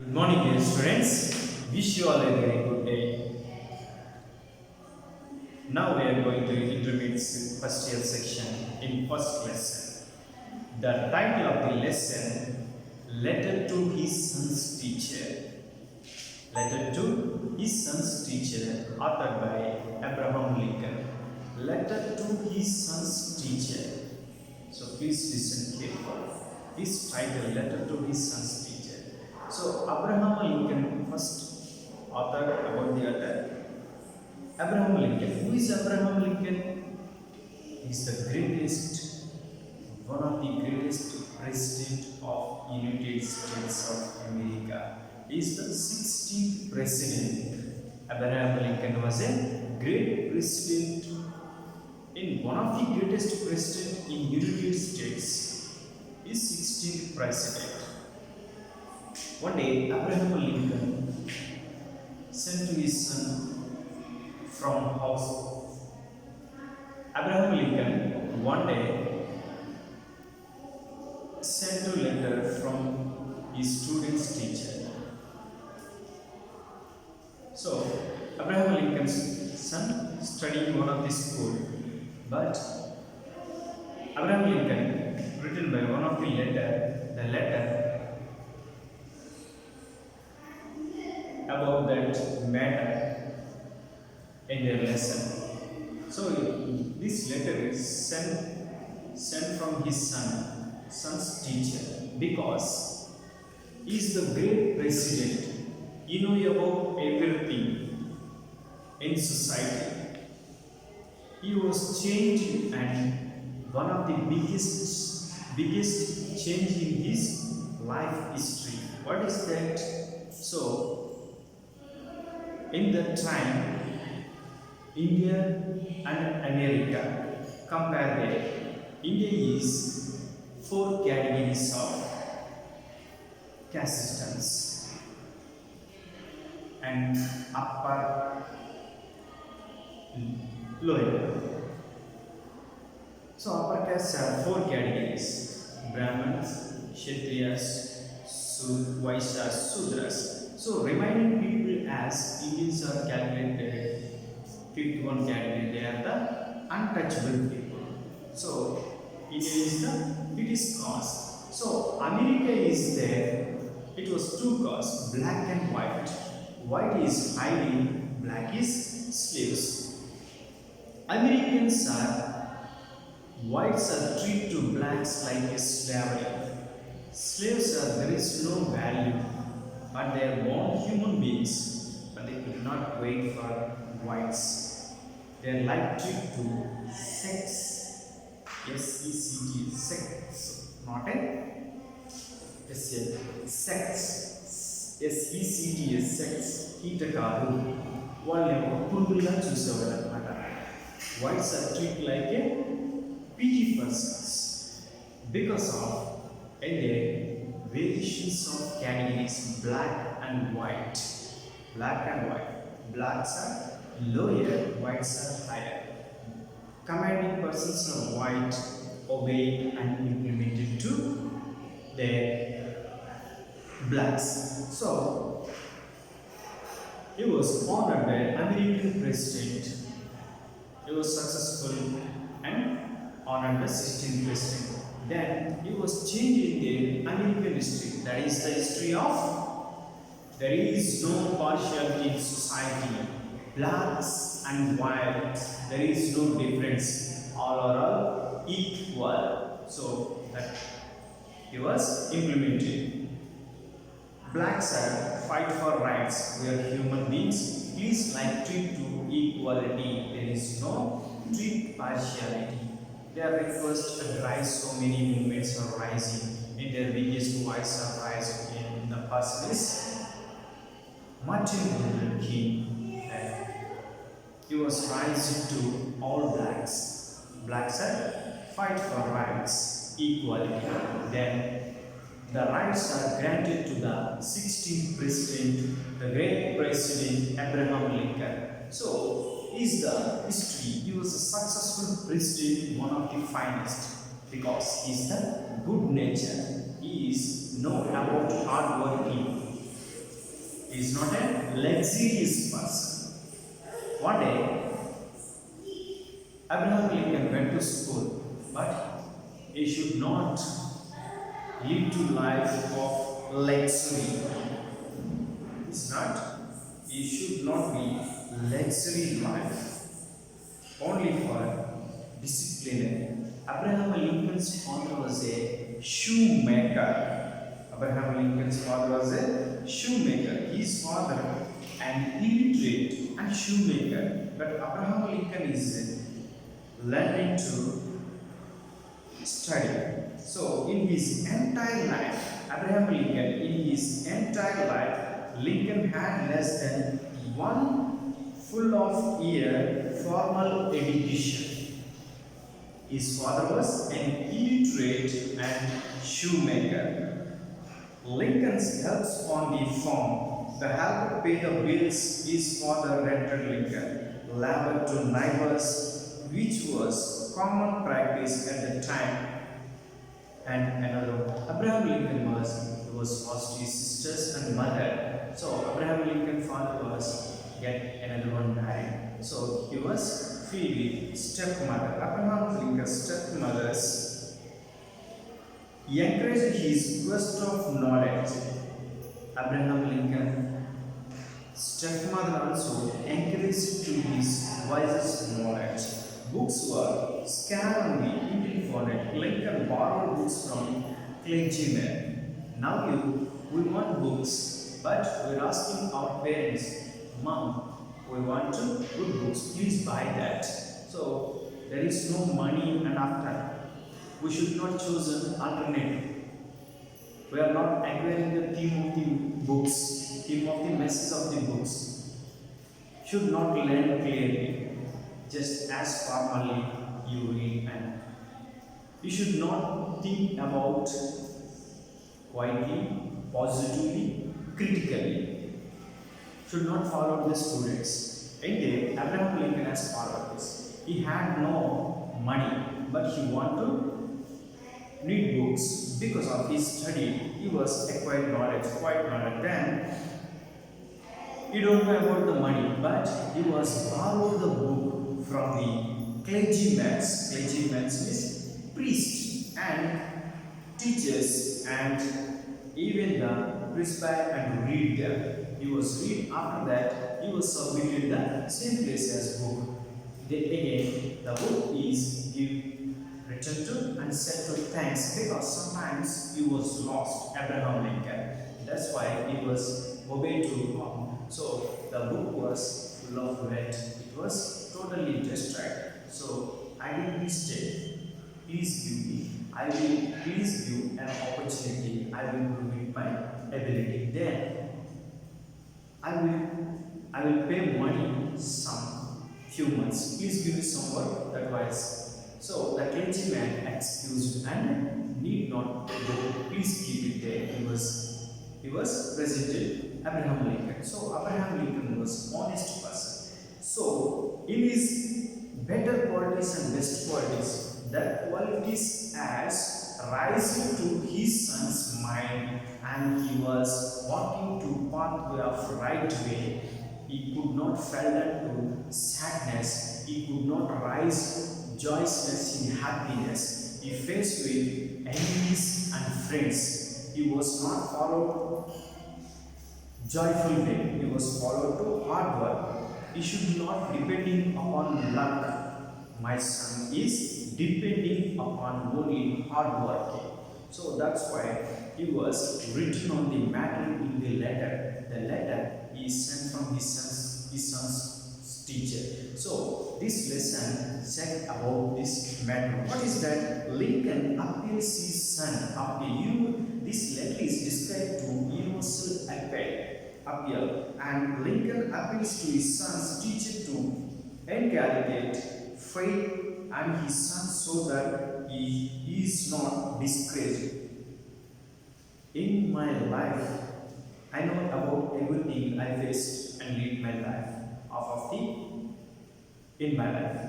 Good morning, dear students. Wish you all a very good day. Now we are going to intermediate first year section in first lesson. The title of the lesson: Letter to his son's teacher. Letter to his son's teacher, authored by Abraham Lincoln. Letter to his son's teacher. So please listen carefully. This title, Letter to his son's teacher. So Abraham Lincoln first authored about the letter. Abraham Lincoln. Who is Abraham Lincoln? He is the greatest, one of the greatest president of United States of America. He is the 16th president. Abraham Lincoln was a great president in one of the greatest president in United States. He is 16th president. One day, Abraham Lincoln sent to his son from house. Abraham Lincoln one day sent a letter from his student's teacher. So, Abraham Lincoln's son studying one of the school, but Abraham Lincoln written by one of the letter about that matter in their lesson. So this letter is sent from his son's teacher, because he is the great president. He knows about everything in society. He was changing, and one of the biggest change in his life history. What is that? So in that time, India and America compare there. India is 4 categories of caste systems, and upper, lower. So upper castes have 4 categories: Brahmins, Kshatriyas, Vaishyas, Sudras. So remaining people as Indians are calculated 51 category, they are the untouchable people. So India is the British caste. So America is there. It was 2 castes, black and white. White is hiding, black is slaves. Americans are, whites are treated to blacks like a slavery. Slaves are, there is no value, but they are born human beings, but they could not wait for whites. They are like treated to sex. S-E-C-T, sex, not a sex. S-E-C-T, sex. కీటకాలు వాళ్ళేమో పురుగుల్లా చూసేవాళ్ళు అనమాట. Whites are treated like a pity persons because of variations of categories, black and white. Black and white. Blacks are lower, whites are higher. Commanding persons are white, obeyed and implemented to their blacks. So he was honored by American president. He was successful and honored by 16th president. Then he was changing the American history. That is the history of there is no partiality in society. Blacks and whites, there is no difference. All are all equal. So that he was implemented. Blacks are fight for rights. We are human beings. Please like treat to equality. There is no treat partiality. Their request rise, so many movements are rising. In their biggest voice are rising. In the person is Martin Luther King. He was rising to all blacks. Blacks are fight for rights, equality. Then the rights are granted to the 16th president, the great president Abraham Lincoln. So is the history. He was a successful president, one of the finest, because he is the good nature. He is known about hard working. not a luxurious person. One day, Abraham Lincoln went to school, but he should not live to life of luxury. It's not. He should not be luxury life only for discipline. Abraham Lincoln's father was a shoemaker. Abraham Lincoln's father was a shoemaker. His father an illiterate and shoemaker, but Abraham Lincoln is learning to study. So in his entire life, Abraham Lincoln, in his entire life, Lincoln had less than one full of year formal education. His father was an illiterate and shoemaker. Lincoln's helps on the farm, the help to pay the bills his father rented Lincoln, labored to neighbors, which was common practice at the time. And another, Abraham Lincoln was lost his sisters and mother. So Abraham Lincoln's father was get another one married. So he was filled with stepmother. Abraham Lincoln's stepmothers encouraged his quest of knowledge. Abraham Lincoln stepmother also encouraged to his wisest knowledge. Books were scarce on the internet. Lincoln borrowed books from clergymen. Now we want books, but we're asking our parents, Mom, we want to good books, please buy that. So there is no money and after. We should not choose an alternative. We are not acquiring the theme of the books, theme of the message of the books. Should not learn clearly, just as formally you read, and you should not think about quietly, positively, critically. Should not follow the students. Again, Abraham Lincoln has followed this. He had no money, but he wanted to read books. Because of his study, he was acquired knowledge, quite knowledge. Then he don't know about the money, but he was borrowed the book from the clergymen. Clergymen means priests and teachers and even the presbyter and read them. He was read after that. He was submitted the same place as book. Then again, the book is written to and sent to thanks, because sometimes he was lost. Abraham Lincoln. That's why he was obeyed to God. So the book was full of red. It was totally destroyed. So I did mistake. Please give me. I will please give an opportunity. I will prove my ability. Then I will pay money some few months. Please give me some work. That was. So the clergyman excused and need not go. Please keep it there. He was presented Abraham Lincoln. So Abraham Lincoln was honest person. So in his better qualities and best qualities, that qualities as rising to his son's mind, and he was walking to pathway of right way. He could not fall into sadness. He could not rise joyousness in happiness. He faced with enemies and friends. He was not followed joyful way. He was followed to hard work. He should not depending upon luck. My son is depending upon only hard working. So that's why he was written on the matter in the letter. The letter is sent from his son's teacher. So this lesson said about this matter. What is that? Lincoln appeals his son. This letter is described to universal appeal, and Lincoln appeals to his son's teacher to inculcate faith and his son so that he is not discouraged. In my life, I know about everything I faced and lived my life in my life.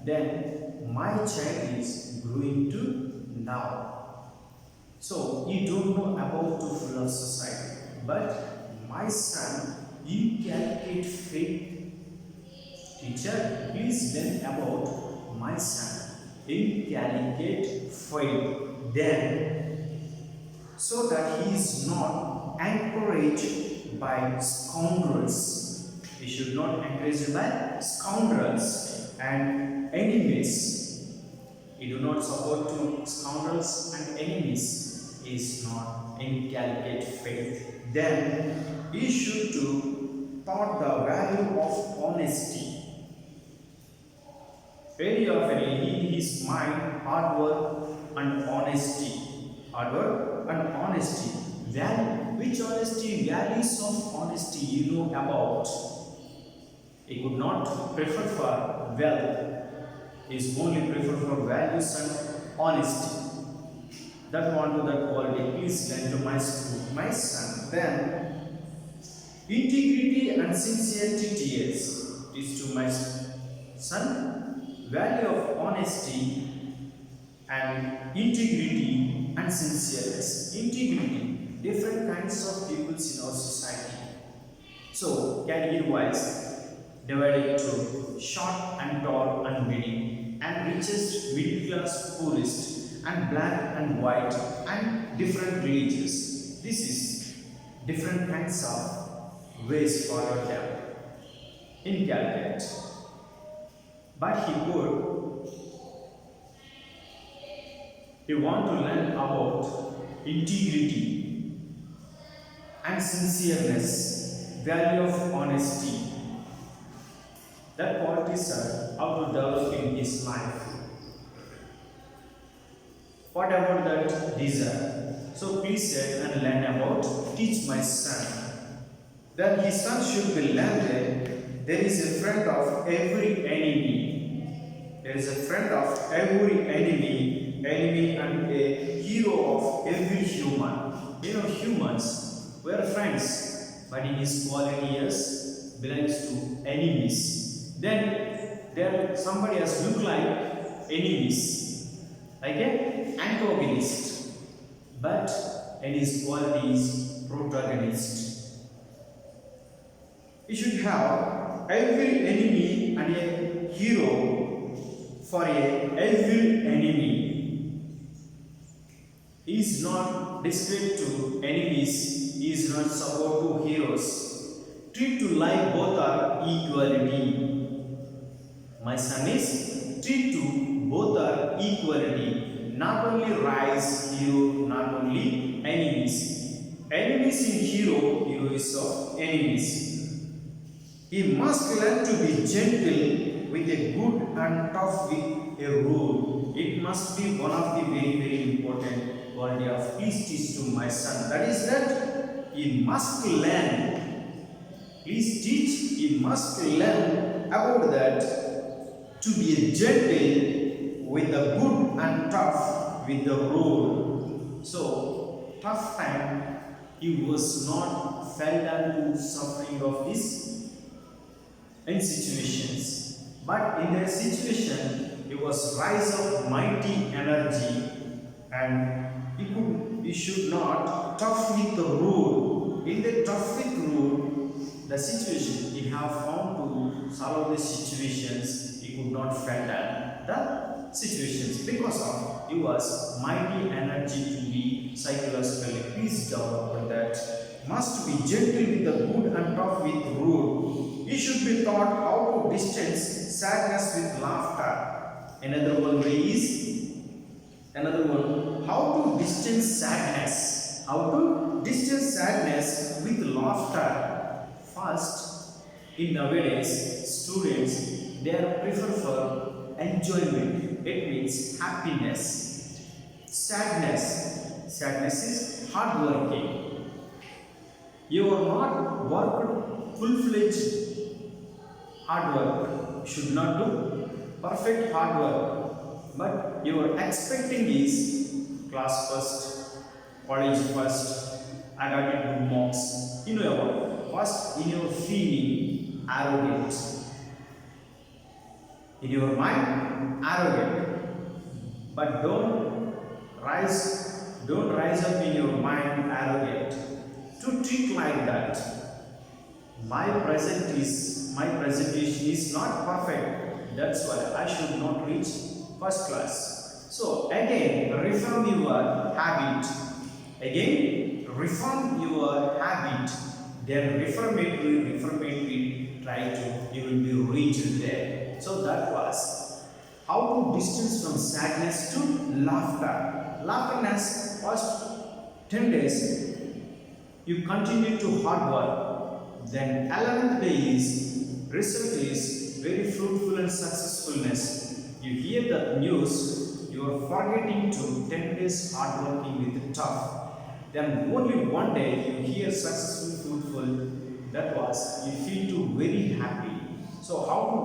Then my child is growing to now. So you don't know about the full of society, but my son inculcate faith. Teacher, please learn about my son. Inculcate faith. Then, so that he is not encouraged by scoundrels. He should not encourage by scoundrels and enemies. He do not support to scoundrels and enemies. He is not inculcate faith. Then he should to taught the value of honesty. Very often in his mind, hard work and honesty. Hard work and honesty. Which honesty? Values of honesty you know about. He could not prefer for wealth. He is only prefer for values and honesty. That one to that quality, please learn to my school, my son. Then integrity and sincerity teach to my son. Value of honesty and integrity and sincerity. Integrity, different kinds of people in our society. So, category-wise, divided into short and tall and middle, and richest, middle class, poorest, and black and white, and different religions. This is different kinds of ways for them in calculate. But he want to learn about integrity and sincereness, value of honesty. That qualities are how to develop in his life. What about that desire? So please say and learn about teach my son. That his son should be learned. There is a friend of every enemy. There is a friend of every enemy and a hero of every human. You know, humans, we are friends, but in his quality years belongs to enemies. Then there somebody else look like enemies, like an antagonist, but in his quality is protagonist. You should have every enemy and a hero for every enemy. He is not discreet to enemies, he is not support to heroes. Treat to like both are equality. My son is treat to both are equality. Not only rise hero, not only enemies. Enemies in hero, hero is of enemies. He must learn to be gentle with a good and tough with a rule. It must be one of the very important quality of please teach to my son. That is that he must learn. Please teach, he must learn about that to be gentle with the good and tough with the rule. So tough time he was not fell down to suffering of his in situations, but in a situation he was rise of mighty energy, and he should not tough with the rule. In the tough with rule, the situation he have found to solve the situations, he could not fell down the situations because of he was mighty energy to be psychologically. Please develop that. Must be gentle with the good and tough with rule. He should be taught how to distance sadness with laughter. Another one, how to distance sadness. How to distance sadness with laughter. First, in nowadays, students, they are prefer for enjoyment. It means happiness. Sadness is hard working. You are not worked full-fledged hard work. You should not do perfect hard work. But your expecting is class first, college first, I got it good marks. You know about first in your feeling arrogant. In your mind arrogant. But don't rise up in your mind arrogant. To treat like that. my presentation is not perfect. That's why I should not reach first class. So again, reform your habit. Again, reform your habit. Then reformatory, try to, you will be reached there. So that was how to distance from sadness to laughter. Laughter has first 10 days you continue to hard work. Then 11th day is result is very fruitful and successfulness. You hear the news, you are forgetting to 10 days hard working with tough. Then only one day you hear successful, fruitful. That was you feel too very happy. So how to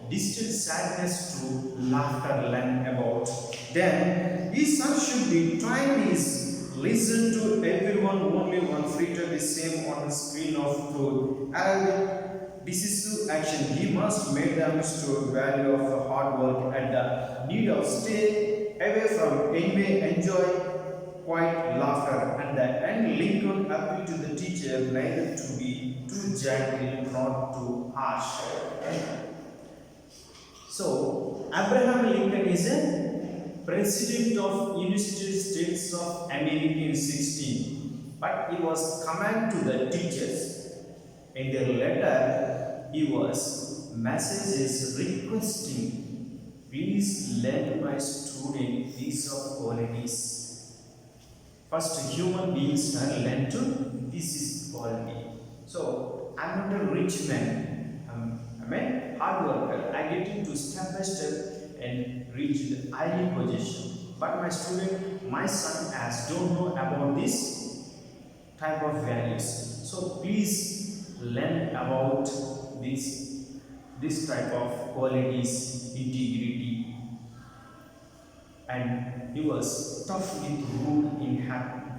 distance sadness to laughter learn about. Then his son should be trying his listen to everyone only one filter the same on the screen of truth. And decisive action he must make the understood value of the hard work and the need of stay away from envy, enjoy quiet laughter and the end Lincoln appealed to the teacher neither to be too gentle nor too harsh. So Abraham Lincoln is a president of United States of America in 16, but he was command to the teachers. In their letter, he was messages requesting, please let my student these of qualities. First, human beings are learned to this is quality. So I'm not a rich man. I'm a hard worker. I get into step by step and reach the ideal position. But my student, my son, as don't know about this type of values. So please learn about this type of qualities, integrity, and he was tough with good in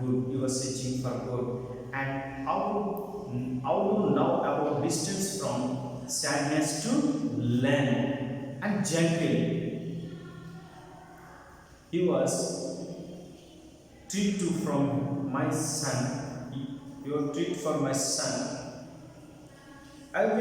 good. He was searching for good. And how to know about distance from sadness to learn and gentle. He was treat to from my son. Your treat for my son. I will